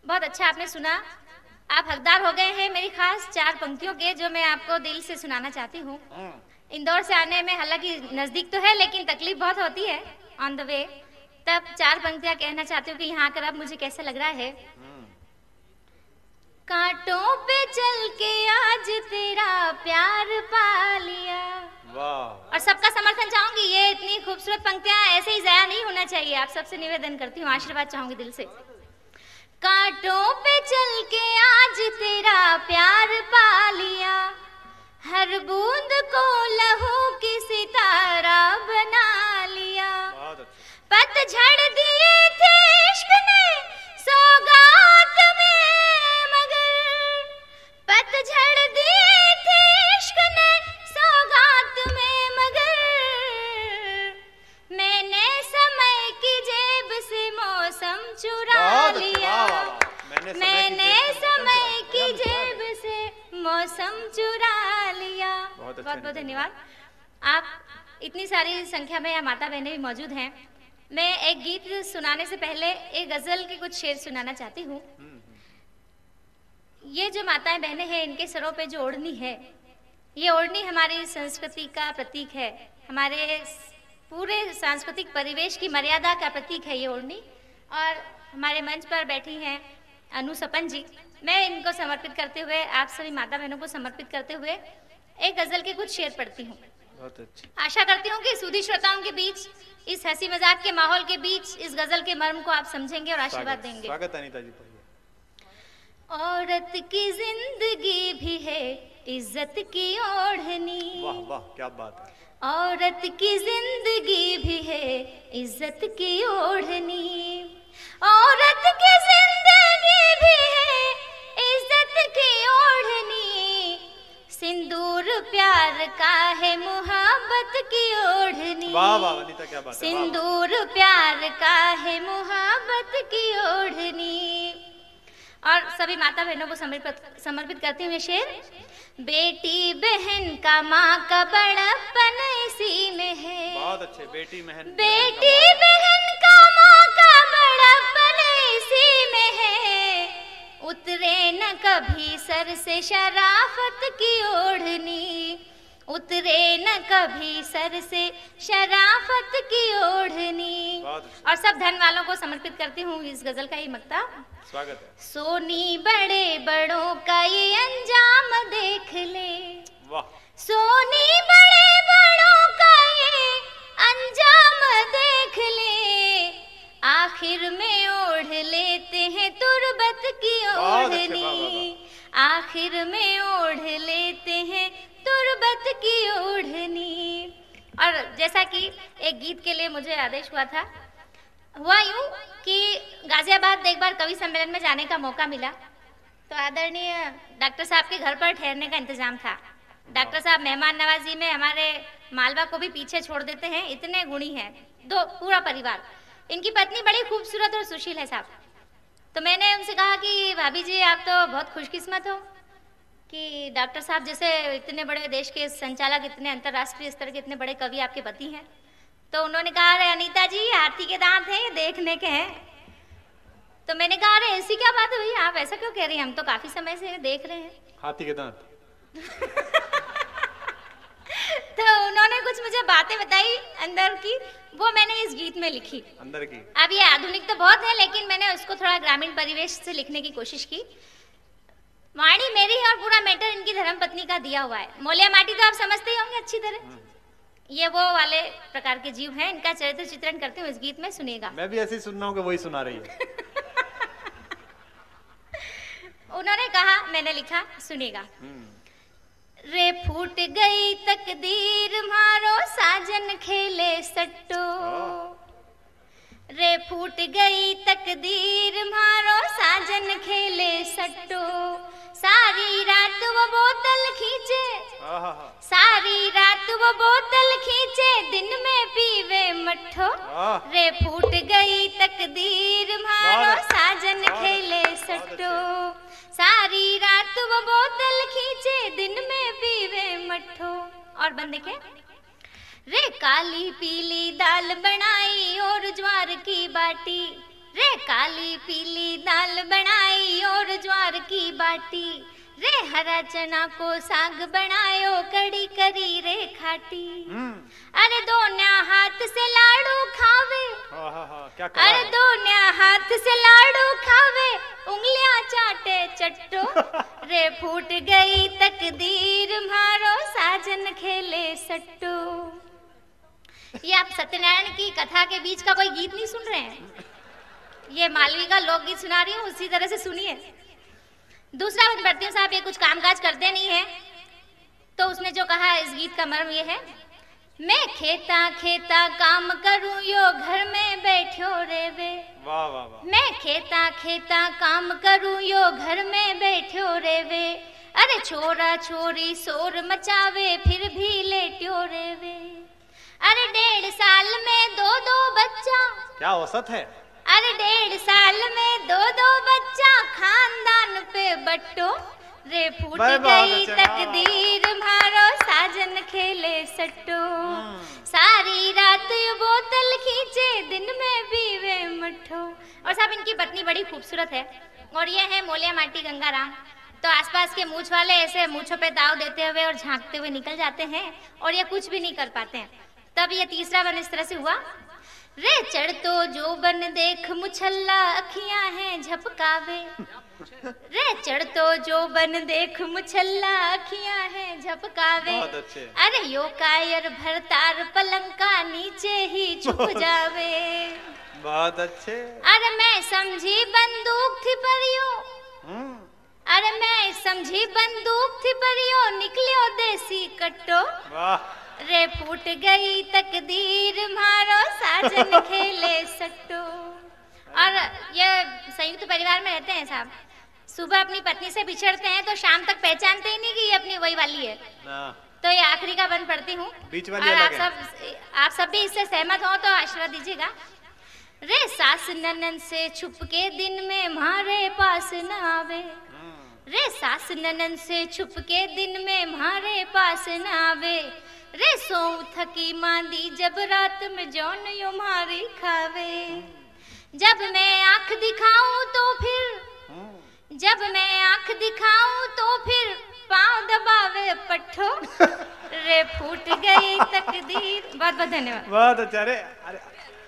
बहुत अच्छा आपने सुना। आप हकदार हो गए हैं मेरी खास 4 पंक्तियों के, जो मैं आपको दिल से सुनाना चाहती हूँ। इंदौर से आने में हालांकि नजदीक तो है, लेकिन तकलीफ बहुत होती है ऑन द वे। तब 4 पंक्तियां कहना चाहती हूँ कि यहाँ आकर अब मुझे कैसा लग रहा है। कांटों पे चल के आज तेरा प्यार पा लिया। वाह। और सबका समर्थन चाहूंगी, ये इतनी खूबसूरत पंक्तियां ऐसे ही जाया नहीं होना चाहिए। आप सबसे निवेदन करती हूँ, आशीर्वाद चाहूंगी दिल से। कांटों पे चल के आज तेरा प्यार पा लिया, हर बूंद को लहू की सितारा बना लिया। पतझड़ दिए थे इश्क ने सौगात में, मगर पतझड़ दिए थे इश्क ने सौगात में, मगर मैंने समय की जेब से मौसम चुरा लिया। मैंने समय की जेब से मौसम चुरा लिया। बहुत बहुत धन्यवाद। आप इतनी सारी संख्या में यहाँ माता बहनें भी मौजूद हैं। मैं एक गीत सुनाने से पहले एक गजल के कुछ शेर सुनाना चाहती हूँ। ये जो माताएं बहनें हैं, इनके सरों पे जो ओढ़नी है, ये ओढ़नी हमारी संस्कृति का प्रतीक है, हमारे पूरे सांस्कृतिक परिवेश की मर्यादा का प्रतीक है ये ओढ़नी। और हमारे मंच पर बैठी हैं अनु सपन जी। मैं इनको समर्पित करते हुए, आप सभी माता बहनों को समर्पित करते हुए एक गजल के कुछ शेर पढ़ती हूँ। बहुत अच्छी। आशा करती हूँ कि सुधी श्रोताओं के बीच, इस हंसी मजाक के माहौल के बीच, इस गजल के मर्म को आप समझेंगे और आशीर्वाद देंगे। स्वागत अनीता जी। औरत की जिंदगी भी है इज्जत की ओढ़नी। वाह वाह, क्या बात है। औरत की जिंदगी भी है इज्जत की ओढ़नी, औरत की जिंदगी भी है इज्जत की ओढ़नी, सिंदूर प्यार का है मुहब्बत की ओढ़नी। वाह वाह अनीता, क्या बात है। सिंदूर प्यार का है मुहब्बत की ओढ़नी। और सभी माता बहनों को समर्पित करती हूँ ये शेर। बेटी बहन का माँ का बड़प्पन इसी में है। बहुत अच्छे। बेटी बहन का माँ का बड़प्पन इसी में है, उतरे न कभी सर से शराफत की ओढ़नी, उतरे न कभी सर से शराफत की ओढ़नी। और सब धन वालों को समर्पित करती हूँ इस गजल का ही मक्ता। स्वागत है। सोनी बड़े बड़ों का ये अंजाम देख ले। वाह। सोनी बड़े बड़ों का ये अंजाम देख ले, आखिर में ओढ़ लेते हैं तुरबत की ओढ़नी, आखिर में ओढ़ लेते हैं तुरबत की ओढ़नी। और जैसा कि एक गीत के लिए मुझे आदेश हुआ यूं कि गाजियाबाद एक बार कवि सम्मेलन में जाने का मौका मिला, तो आदरणीय डॉक्टर साहब के घर पर ठहरने का इंतजाम था। डॉक्टर साहब मेहमान नवाजी में हमारे मालवा को भी पीछे छोड़ देते हैं, इतने गुणी हैं, पूरा परिवार। इनकी पत्नी बड़ी खूबसूरत और सुशील है साहब। तो मैंने उनसे कहा कि भाभी जी आप तो बहुत खुशकिस्मत हो कि डॉक्टर साहब जैसे इतने बड़े देश के संचालक, इतने अंतर्राष्ट्रीय स्तर के इतने बड़े कवि आपके पति हैं। तो उन्होंने कहा अरे अनीता जी हाथी के दांत हैं, ये देखने के हैं। तो मैंने कहा अरे ऐसी क्या बात हुई, आप ऐसा क्यों कह रही हैं, हम तो काफी समय से देख रहे हैं हाथी के दांत। तो उन्होंने कुछ मुझे बातें बताई अंदर की, वो मैंने इस गीत में लिखी अंदर की। अब ये आधुनिक तो बहुत है, लेकिन मैंने उसको थोड़ा ग्रामीण परिवेश से लिखने की कोशिश की। वाणी मेरी है और पूरा मैटर इनकी धर्मपत्नी का दिया हुआ है। मोलिया माटी तो आप समझते ही होंगे अच्छी तरह, ये वो वाले प्रकार के जीव हैं। इनका चरित्र चित्रण करते हुए इस गीत में सुनिएगा। मैं भी ऐसे ही सुन रहा हूँ कि वही सुना रही है। उन्होंने कहा, मैंने लिखा, सुनिएगा। रे फूट गई तकदीर मारो साजन खेले सट्टो, रे फूट गई तकदीर मारो साजन खेले सट्टो, सारी रात वो बोतल खींचे, सारी रात वो बोतल खींचे, दिन में पीवे मट्ठो, रे फूट गई तकदीर मारो साजन खेले सट्टो, सारी रात वो बोतल खींचे, दिन में पीवे मट्ठो। और बंद देखे, रे काली पीली दाल बनाई और ज्वार की बाटी, रे काली पीली दाल बनाई बाटी रे, हरा चना को साग बनायो, कड़ी करी रे खाटी। अरे दोन्या हाथ से लाडू खावे, क्या अरे दोन्या हाथ से लाडू खावे, उंगलियां चाटे चट्टो रे, फूट गई तकदीर मारो, साजन खेले सट्टो। ये आप सत्यनारायण की कथा के बीच का कोई गीत नहीं सुन रहे हैं, ये मालवी का लोकगीत सुना रही हूँ, उसी तरह से सुनिए। दूसरा बंद पढ़ती हूँ। साहब ये कुछ कामकाज करते नहीं है, तो उसने जो कहा इस गीत का मर्म ये है, मैं खेता खेता काम करूं यो, घर में बैठो रे वे। वाह वाह वाह। मैं खेता खेता काम करूं यो, घर में बैठो रे वे। अरे छोरा छोरी शोर मचावे, फिर भी लेट्यो रे वे। अरे 1.5 साल में 2 बच्चा, क्या औसत है। अरे 1.5 साल में 2 बच्चा, खानदान पे बट्टो रे, फूट गई तकदीर मारो, साजन खेले सट्टो। सारी रात बोतल खींचे, दिन में पीवे मट्ठो। और साहब इनकी पत्नी बड़ी खूबसूरत है, और ये है मोलिया माटी गंगाराम। तो आसपास के मूछ वाले ऐसे मूछों पे दाव देते हुए और झांकते हुए निकल जाते हैं, और ये कुछ भी नहीं कर पाते हैं। तब ये तीसरा वन इस तरह से हुआ, रे चढ़ तो जो बन देख मुछल्ला, अखियां हैं झपकावे। रे चढ़ तो जो बन देख मुछल्ला, अखियां हैं झपकावे। अरे यो कायर भरतार, पलंग का नीचे ही छुप जावे। बहुत अच्छे। अरे मैं समझी बंदूक थी परियो, अरे मैं समझी बंदूक थी परियो, निकलियो देसी कट्टो। वाह। रे फूट गई तकदीर मारो, साजन खेले सट्टो। और ये संयुक्त परिवार में रहते हैं साहब, सुबह अपनी पत्नी से बिछड़ते हैं तो शाम तक पहचानते ही नहीं कि ये अपनी वही वाली है। तो ये आखिरी का बंद पढ़ती हूँ, और आप सब भी इससे सहमत हो तो आशीर्वाद दीजिएगा। रे सास ननन से छुप के दिन में मारे पास न आवे, रे सास ननन से छुप के दिन में मारे पास न आवे। रे सो थकी मांदी, जब रात में जौन यो मारी खावे। जब मैं आंख दिखाऊं तो फिर, जब मैं आंख दिखाऊं तो फिर, पाँव दबावे पट्ठो रे, फूट गई तकदीर। बहुत बहुत धन्यवाद। बहुत अच्छा। अरे